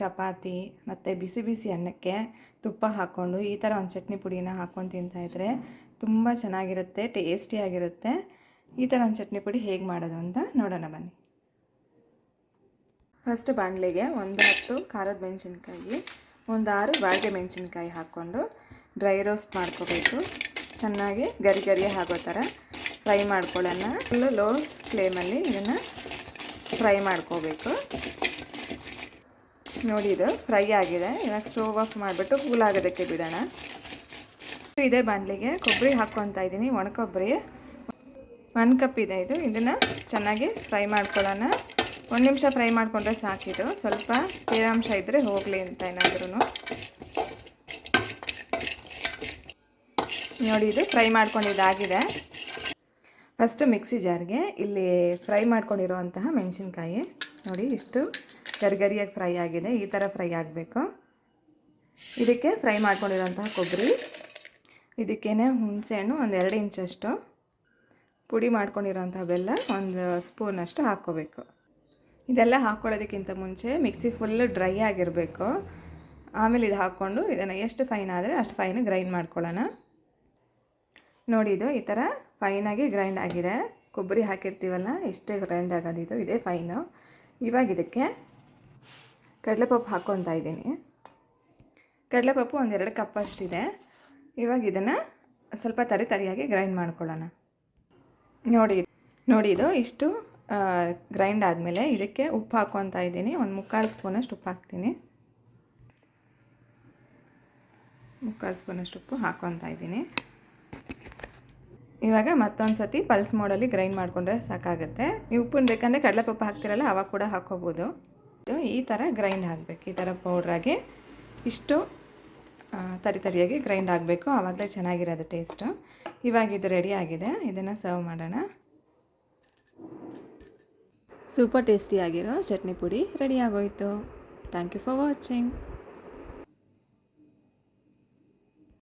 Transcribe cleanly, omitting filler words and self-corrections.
ಚಪಾತಿ ಮತ್ತು ಬಿಸಿ ಬಿಸಿ ಅನ್ನಕ್ಕೆ ತುಪ್ಪ ಹಾಕ್ಕೊಂಡು ಈ ಥರ ಒಂದು ಚಟ್ನಿ ಪುಡಿನ ಹಾಕ್ಕೊಂಡು ತಿಂತಾಯಿದ್ರೆ ತುಂಬ ಚೆನ್ನಾಗಿರುತ್ತೆ, ಟೇಸ್ಟಿಯಾಗಿರುತ್ತೆ. ಈ ಥರ ಒಂದು ಚಟ್ನಿ ಪುಡಿ ಹೇಗೆ ಮಾಡೋದು ಅಂತ ನೋಡೋಣ ಬನ್ನಿ. ಫಸ್ಟ್ ಬಾಣಲೆಗೆ 10 ಖಾರದ ಮೆಣಸಿನ್ಕಾಯಿ, 6 ಬಾಡಿಗೆ ಮೆಣಸಿನ್ಕಾಯಿ ಹಾಕ್ಕೊಂಡು ಡ್ರೈ ರೋಸ್ಟ್ ಮಾಡ್ಕೋಬೇಕು. ಚೆನ್ನಾಗಿ ಗರಿ ಗರಿಯ ಆಗೋ ಥರ ಫ್ರೈ ಮಾಡ್ಕೊಳ್ಳೋಣ. ಫುಲ್ಲು ಲೋ ಫ್ಲೇಮಲ್ಲಿ ಇದನ್ನು ಫ್ರೈ ಮಾಡ್ಕೋಬೇಕು. ನೋಡಿ, ಇದು ಫ್ರೈ ಆಗಿದೆ. ಇವಾಗ ಸ್ಟವ್ ಆಫ್ ಮಾಡಿಬಿಟ್ಟು ಕೂಲ್ ಆಗೋದಕ್ಕೆ ಬಿಡೋಣ. ಇದೇ ಬಾಣಲೆಗೆ ಕೊಬ್ಬರಿ ಹಾಕ್ಕೊತಾ ಇದ್ದೀನಿ. ಒಣಕೊಬ್ಬರಿ 1 ಕಪ್ ಇದೆ. ಇದನ್ನು ಚೆನ್ನಾಗಿ ಫ್ರೈ ಮಾಡ್ಕೊಳ್ಳೋಣ. 1 ನಿಮಿಷ ಫ್ರೈ ಮಾಡಿಕೊಂಡ್ರೆ ಸಾಕಿದು. ಸ್ವಲ್ಪ ತೇವಾಂಶ ಇದ್ದರೆ ಹೋಗಲಿ ಅಂತ ಏನಾದ್ರೂ. ನೋಡಿ, ಇದು ಫ್ರೈ ಮಾಡ್ಕೊಂಡಿದ್ದಾಗಿದೆ. ಫಸ್ಟು ಮಿಕ್ಸಿ ಜಾರ್ಗೆ ಇಲ್ಲಿ ಫ್ರೈ ಮಾಡ್ಕೊಂಡಿರುವಂತಹ ಮೆಣಸಿನ್ಕಾಯಿ ನೋಡಿ ಇಷ್ಟು ಗರಿಗರಿಯಾಗಿ ಫ್ರೈ ಆಗಿದೆ. ಈ ಥರ ಫ್ರೈ ಆಗಬೇಕು. ಇದಕ್ಕೆ ಫ್ರೈ ಮಾಡ್ಕೊಂಡಿರೋಂತಹ ಕೊಬ್ಬರಿ, ಇದಕ್ಕೇನೆ ಹುಣಸೆಹಣ್ಣು 2 ಇಂಚಷ್ಟು, ಪುಡಿ ಮಾಡ್ಕೊಂಡಿರೋಂಥ ಬೆಲ್ಲ 1 ಸ್ಪೂನಷ್ಟು ಹಾಕ್ಕೋಬೇಕು. ಇದೆಲ್ಲ ಹಾಕ್ಕೊಳ್ಳೋದಕ್ಕಿಂತ ಮುಂಚೆ ಮಿಕ್ಸಿ ಫುಲ್ಲು ಡ್ರೈ ಆಗಿರಬೇಕು. ಆಮೇಲೆ ಇದು ಹಾಕ್ಕೊಂಡು ಇದನ್ನು ಎಷ್ಟು ಫೈನ್ ಆದರೆ ಅಷ್ಟು ಫೈನ್ ಗ್ರೈಂಡ್ ಮಾಡ್ಕೊಳ್ಳೋಣ. ನೋಡಿ, ಇದು ಈ ಥರ ಫೈನಾಗಿ ಗ್ರೈಂಡ್ ಆಗಿದೆ. ಕೊಬ್ಬರಿ ಹಾಕಿರ್ತೀವಲ್ಲ, ಇಷ್ಟೇ ಗ್ರೈಂಡ್ ಆಗೋದಿದು, ಇದೇ ಫೈನು. ಇವಾಗ ಇದಕ್ಕೆ ಕಡಲೆಪಪ್ಪು ಹಾಕ್ಕೊತಾ ಇದ್ದೀನಿ. ಕಡಲೆಪಪ್ಪು 2 ಕಪ್ ಅಷ್ಟಿದೆ. ಇವಾಗ ಇದನ್ನು ಸ್ವಲ್ಪ ತರಿಯಾಗಿ ಗ್ರೈಂಡ್ ಮಾಡ್ಕೊಳ್ಳೋಣ. ನೋಡಿ, ಇದು ಇಷ್ಟು ಗ್ರೈಂಡ್ ಆದಮೇಲೆ ಇದಕ್ಕೆ ಉಪ್ಪು ಹಾಕ್ಕೊತಾ ಇದ್ದೀನಿ. 1/4 ಸ್ಪೂನಷ್ಟು ಉಪ್ಪು ಹಾಕ್ತೀನಿ. 1/4 ಸ್ಪೂನಷ್ಟು ಉಪ್ಪು ಹಾಕ್ಕೊತಾ ಇದ್ದೀನಿ. ಇವಾಗ ಮತ್ತೊಂದು ಸತಿ ಪಲ್ಸ್ ಮೋಡಲ್ಲಿ ಗ್ರೈಂಡ್ ಮಾಡಿಕೊಂಡ್ರೆ ಸಾಕಾಗುತ್ತೆ. ನೀವು ಉಪ್ಪನ್ನು ಬೇಕಂದರೆ ಕಡಲೆಪಪ್ಪು ಹಾಕ್ತಿರಲ್ಲ ಆವಾಗ ಕೂಡ ಹಾಕ್ಕೋಬೋದು. ಈ ಥರ ಗ್ರೈಂಡ್ ಆಗಬೇಕು. ಈ ಥರ ಪೌಡ್ರಾಗಿ ಇಷ್ಟು ತರಿಯಾಗಿ ಗ್ರೈಂಡ್ ಆಗಬೇಕು. ಆವಾಗಲೇ ಚೆನ್ನಾಗಿರೋದು ಟೇಸ್ಟು. ಇವಾಗ ಇದು ರೆಡಿ ಆಗಿದೆ. ಇದನ್ನು ಸರ್ವ್ ಮಾಡೋಣ. ಸೂಪರ್ ಟೇಸ್ಟಿಯಾಗಿರೋ ಚಟ್ನಿ ಪುಡಿ ರೆಡಿ ಆಗೋಯಿತು. Thank you for watching.